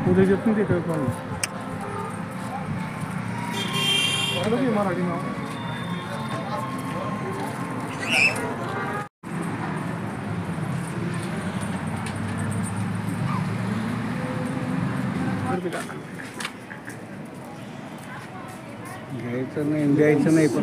उद्या येत नाही ते कळत मला मराठी नाव घ्यायचं नाही द्यायचं नाही पण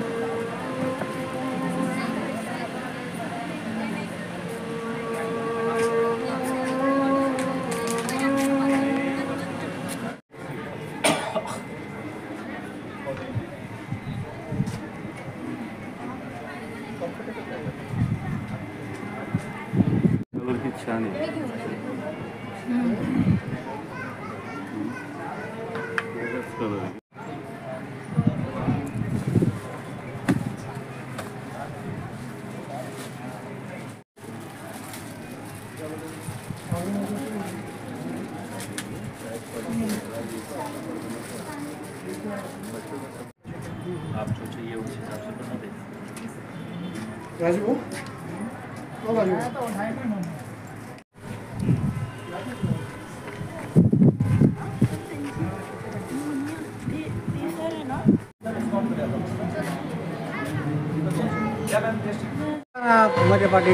छान आहे आप जो चाहिए उस हिसाब से बना दें राजू मजा पाटी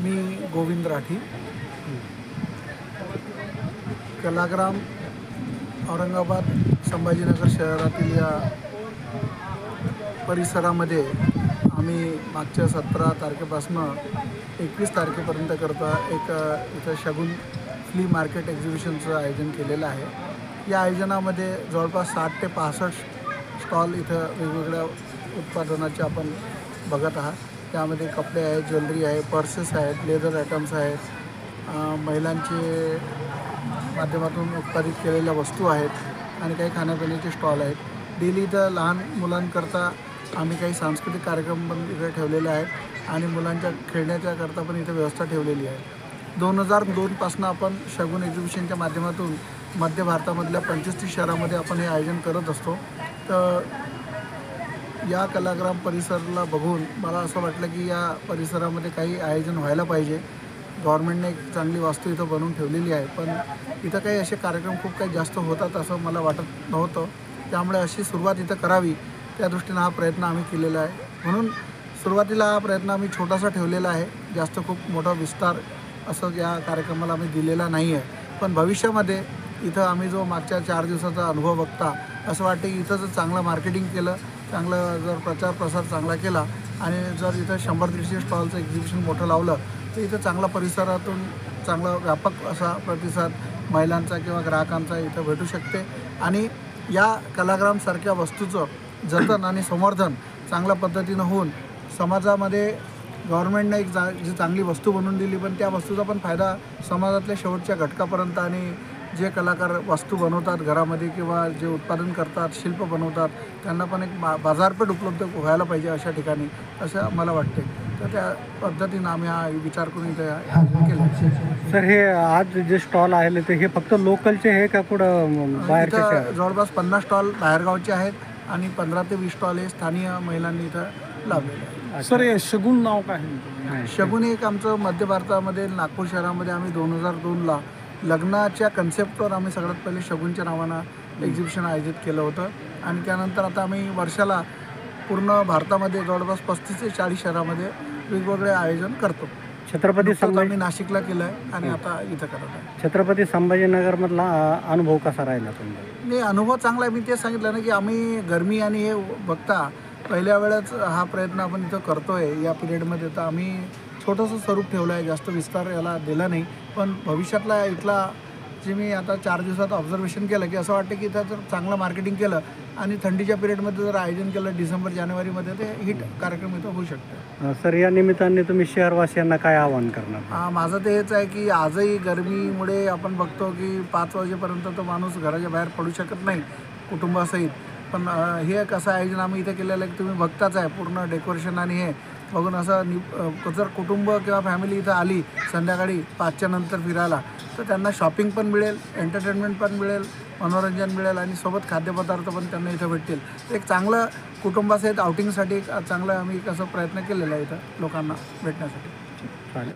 मी गोविंद राठी कलाग्राम औरंगाबाद संभाजीनगर शहरातील या परिसरामध्ये आम्ही मागच्या 17 तारखेपासून 21 तारखेपर्यंत करता एक इथं शगुन फ्ली मार्केट एक्झिबिशनचं आयोजन केलेलं आहे। या आयोजनामध्ये जवळपास 60 ते 65 स्टॉल इथं वेगवेगळ्या उत्पादनाचे आपण बघत आहात। त्यामध्ये कपडे आहेत, ज्वेलरी आहे, पर्सेस आहेत, लेदर आयटम्स आहेत, महिलांचे माध्यमातून उत्पादित केलेल्या वस्तू आहेत आणि काही खाण्यापिण्याचे स्टॉल आहेत। डेली इथं लहान मुलांकरता आम्ही काही सांस्कृतिक कार्यक्रम पण इथे ठेवलेले आहेत आणि मुलांच्या खेळण्याच्या करता पण इथे व्यवस्था ठेवलेली आहे। 2002 पासून आपण शगुन एक्झिबिशनच्या माध्यमातून मध्य भारतामधल्या 35 शहरामध्ये आपण हे आयोजन करत असतो। तर या कलाग्राम परिसराला बघून मला असं वाटलं की या परिसरामध्ये काही आयोजन व्हायला पाहिजे। गव्हर्नमेंटने एक चांगली वास्तू इथं बनवून ठेवलेली आहे, पण इथं काही असे कार्यक्रम खूप काही जास्त होतात असं मला वाटत नव्हतं। त्यामुळे अशी सुरुवात इथं करावी त्या दृष्टीनं हा प्रयत्न आम्ही केलेला आहे। म्हणून सुरुवातीला हा प्रयत्न आम्ही छोटासा ठेवलेला आहे, जास्त खूप मोठा विस्तार असं या कार्यक्रमाला आम्ही दिलेला नाही आहे। पण भविष्यामध्ये इथं आम्ही जो मागच्या 4 दिवसाचा अनुभव बघता असं वाटतं की इथं जर चांगलं मार्केटिंग केलं, चांगलं जर प्रचार प्रसार चांगला केला आणि जर इथं 100-150 स्टॉलचं एक्झिबिशन मोठं लावलं तर इथं चांगला परिसरातून चांगला व्यापक असा प्रतिसाद महिलांचा किंवा ग्राहकांचा इथं भेटू शकते आणि या कलाग्रामसारख्या वस्तूचं जतन आणि संवर्धन चांगल्या पद्धतीनं होऊन समाजामध्ये गव्हर्नमेंटने एक जी चांगली वस्तू बनवून दिली, पण त्या वस्तूचा पण फायदा समाजातल्या शेवटच्या घटकापर्यंत आणि जे कलाकार वस्तू बनवतात घरामध्ये किंवा जे उत्पादन करतात, शिल्प बनवतात, त्यांना पण एक बाजारपेठ उपलब्ध व्हायला पाहिजे अशा ठिकाणी, असं मला वाटते। तर त्या पद्धतीनं आम्ही हा विचार करून इथे केला। सर, हे आज जे स्टॉल आले ते हे फक्त लोकलचे आहे का कुठं बाहेरचे? जवळपास 50 स्टॉल बाहेरगावचे आहेत आणि 15 ते 20 स्टॉल हे स्थानिक महिलांनी इथं लावलेले आहेत। सर हे शगुन नाव काय आहे? नाही. शगुन एक आमचं मध्य भारतामध्ये नागपूर शहरामध्ये आम्ही 2002ला लग्नाच्या कन्सेप्टवर आम्ही सगळ्यात पहिले शगुनच्या नावानं एक्झिबिशन आयोजित केलं होतं आणि त्यानंतर आता आम्ही वर्षाला पूर्ण भारतामध्ये जवळपास 35 ते 40 शहरामध्ये वेगवेगळे आयोजन करतो. छत्रपती नुकतंच आम्ही नाशिकला केलं आहे आणि आता इथं करत आहे. छत्रपती संभाजीनगरमधला अनुभव कसा राहिला तुमचा? नाही, अनुभव चांगला आहे. मी तेच सांगितलं ना की आम्ही गरमी आणि हे बघता पहिल्या वेळेस हा प्रयत्न आपण इथं करतोय या पिरियडमध्ये, तर आम्ही छोटंसं स्वरूप ठेवलं आहे, जास्त विस्तार याला दिला नाही. पण भविष्यातला इथला जे मी आता 4 दिवसात ऑब्झर्वेशन केलं की असं वाटतं की इथं जर चांगलं मार्केटिंग केलं आणि थंडीच्या पिरियडमध्ये जर आयोजन केलं डिसेंबर जानेवारीमध्ये ते हिट कार्यक्रम इथं होऊ शकतो. सर या निमित्ताने तुम्ही शहरवासियांना काय आवाहन करणार? माझं ते हेच आहे की आजही गरमीमुळे आपण बघतो की 5 वाजेपर्यंत तो माणूस घराच्या बाहेर पडू शकत नाही कुटुंबासहित. पण हे एक असं आयोजन आम्ही इथे केलेलं आहे की तुम्ही बघताच आहे पूर्ण डेकोरेशन आणि हे बघून असं जर कुटुंब किंवा फॅमिली इथं आली संध्याकाळी 5च्या नंतर फिरायला तर त्यांना शॉपिंग पण मिळेल, एंटरटेनमेंट पण मिळेल, मनोरंजन मिळेल आणि सोबत खाद्यपदार्थ पण त्यांना इथं भेटतील. एक चांगलं कुटुंबासहित आउटिंगसाठी एक चांगलं आम्ही कसं प्रयत्न केलेला आहे इथं लोकांना भेटण्यासाठी. चालेल.